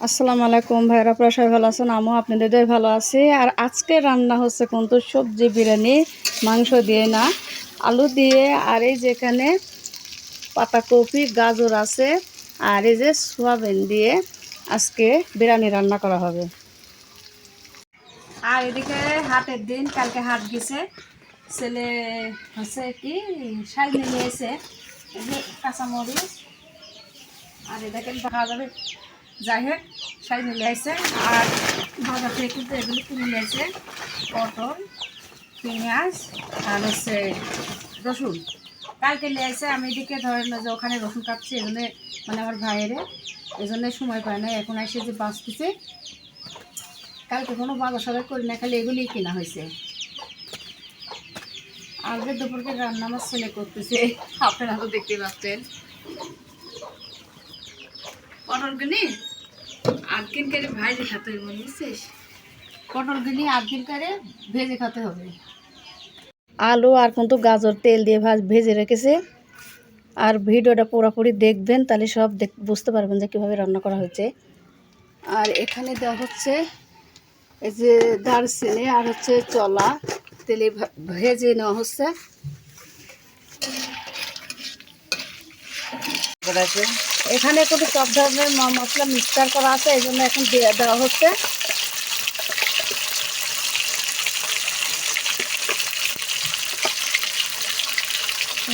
আসসালামু আলাইকুম ভাইরা, আপনারা সবাই ভালো আছেন? আমিও আপনাদের ভালো আছি। আর আজকে রান্না হচ্ছে কিন্তু সবজি বিরিয়ানি, মাংস দিয়ে না, আলু দিয়ে। আর এই যেখানে পাতাকপি গাজর আছে, আর এই যে সোয়াবিন দিয়ে আজকে বিরিয়ানি রান্না করা হবে। আর এদিকে হাটের দিন, কালকে হাট গেছে, ছেলে হচ্ছে কি শাক নিয়ে এসে কাঁচামরিচ, আর এদিকে দেখা যাবে। যাই হোক, শাক নিয়ে আসছে। আর বাজার থেকে কিন্তু এগুলো কিনে নিয়ে আসছে পটল, পেঁয়াজ আর হচ্ছে রসুন। কালকে নিয়ে আসছে। আমি এদিকে ধরেন যে ওখানে রসুন কাটছি, এই জন্যে মানে আমার ভাইয়েরে এই জন্যে সময় পায় না। এখন এসে যে বাঁচতেছে, কালকে কোনো বাজার সবাই করি না, খালি এগুলিই কেনা হয়েছে। আর যে দুপুরকে রান্না আমার ছেলে করতেছে, আপনারা তো দেখতে পাচ্ছেন। পটলগুলি আধদিন করে ভেজে খেতে হবে, বুঝছিস? পটলগুলি আধদিন করে ভেজে খেতে হবে। আলু আর কিন্তু গাজর তেল দিয়ে ভেজে রেখেছে। আর ভিডিওটা পুরোপুরি দেখবেন, তাহলে সব বুঝতে পারবেন যে কীভাবে রান্না করা হয়েছে। আর এখানে দেওয়া হচ্ছে এই যে দারচিনি আর হচ্ছে চলা, তেলে ভেজে নেওয়া হচ্ছে। এখানে কিন্তু সব ধরনের মশলা মিক্সচার করা আছে, এই জন্য এখন দেওয়া হচ্ছে।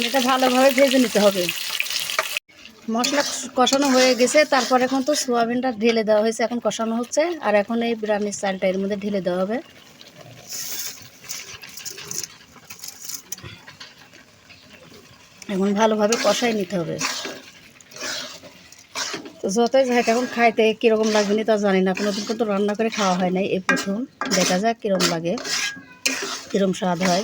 এটা ভালোভাবে ভেজে নিতে হবে। মশলা কষানো হয়ে গেছে, তারপর এখন তো সোয়াবিনটা ঢেলে দেওয়া হয়েছে, এখন কষানো হচ্ছে। আর এখন এই বিরিয়ানির চালটা এর মধ্যে ঢেলে দেওয়া হবে। এখন ভালোভাবে কষাই নিতে হবে। তো যতই যাই এখন খাইতে কীরকম লাগবে না তা জানি না, কোনোদিন কিন্তু রান্না করে খাওয়া হয় নাই, এই প্রথম। দেখা যাক কীরকম লাগে, কীরকম স্বাদ হয়।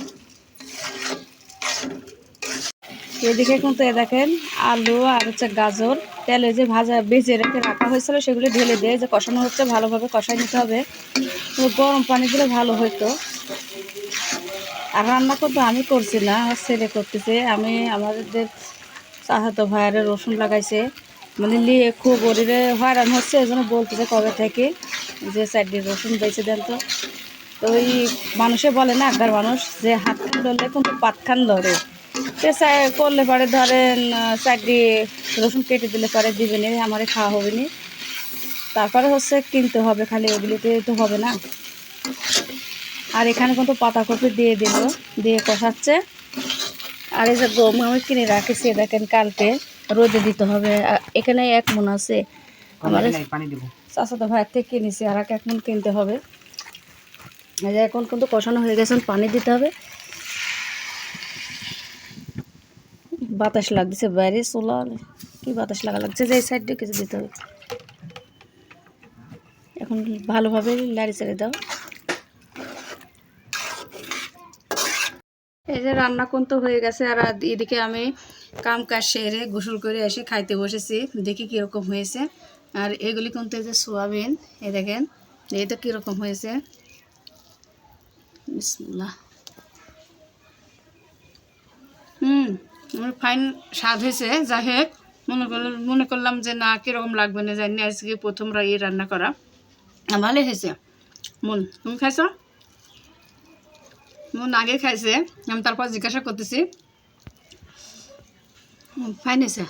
এদিকে কিন্তু দেখেন আলু আর হচ্ছে গাজর তেলে যে ভেজে রেখে রাখা হয়েছিল সেগুলো ঢেলে দিয়ে যে কষানো হচ্ছে, ভালোভাবে কষাই নিতে হবে। তো গরম পানি দিলে ভালো হতো। আর রান্না করতে আমি করছি না, আমার ছেলে করতেছে। আমি আমাদের চাচাতো ভাইয়ারে রসুন লাগাইছে, মানে নিয়ে খুব গরিবে হয়রান হচ্ছে, এই জন্য বলতেছে কবে থেকে যে চারটি রসুন বেঁচে দেন। তো ওই মানুষে বলে না, একবার মানুষ যে হাত খান ধরলে কিন্তু পাত খান ধরে। সে করলে পরে ধরেন চারটি রসুন কেটে দিলে পরে দিবে নি, আমারে খাওয়া হবে নি। তারপরে হচ্ছে কিনতে হবে, খালি ওগুলিতে তো হবে না। আর এখানে কিন্তু পাতাকপি দিয়ে দিল, দিয়ে কষাচ্ছে। আর এই যে গম আমি কিনে রাখেছি, দেখেন কালকে রোদে দিতে হবে। এখানে 1 মণ আছে, আমার চাচাতো ভাইয়ের থেকে কিনেছি, আর 1 মণ কিনতে হবে। এই যে এখন কিন্তু কষানো হয়ে গেছে, পানি দিতে হবে। বাতাস লাগছে বাইরে, চুলার কি বাতাস লাগছে, যে এই সাইড দিয়ে কিছু দিতে হবে। এখন ভালোভাবে লাড়ি চাড়ি দাও। এই যে রান্না কিন্তু হয়ে গেছে। আর এদিকে আমি কাম কাজ সেরে গোসল করে এসে খাইতে বসেছি, দেখি কীরকম হয়েছে। আর এগুলি কিন্তু এই যে সোয়াবিন, এই দেখেন এইটা কীরকম হয়েছে। বিসমিল্লাহ। আমার ফাইন স্বাদ হয়েছে। যাই হোক, মনে করলাম যে না, কীরকম লাগবে না জানি, আজকে প্রথম রান্না করা। ভালোই হয়েছে। তুমি খাইছ? মন আগে খাইছে, আমি তারপর জিজ্ঞাসা করতেছি। ফাইন হয়েছে।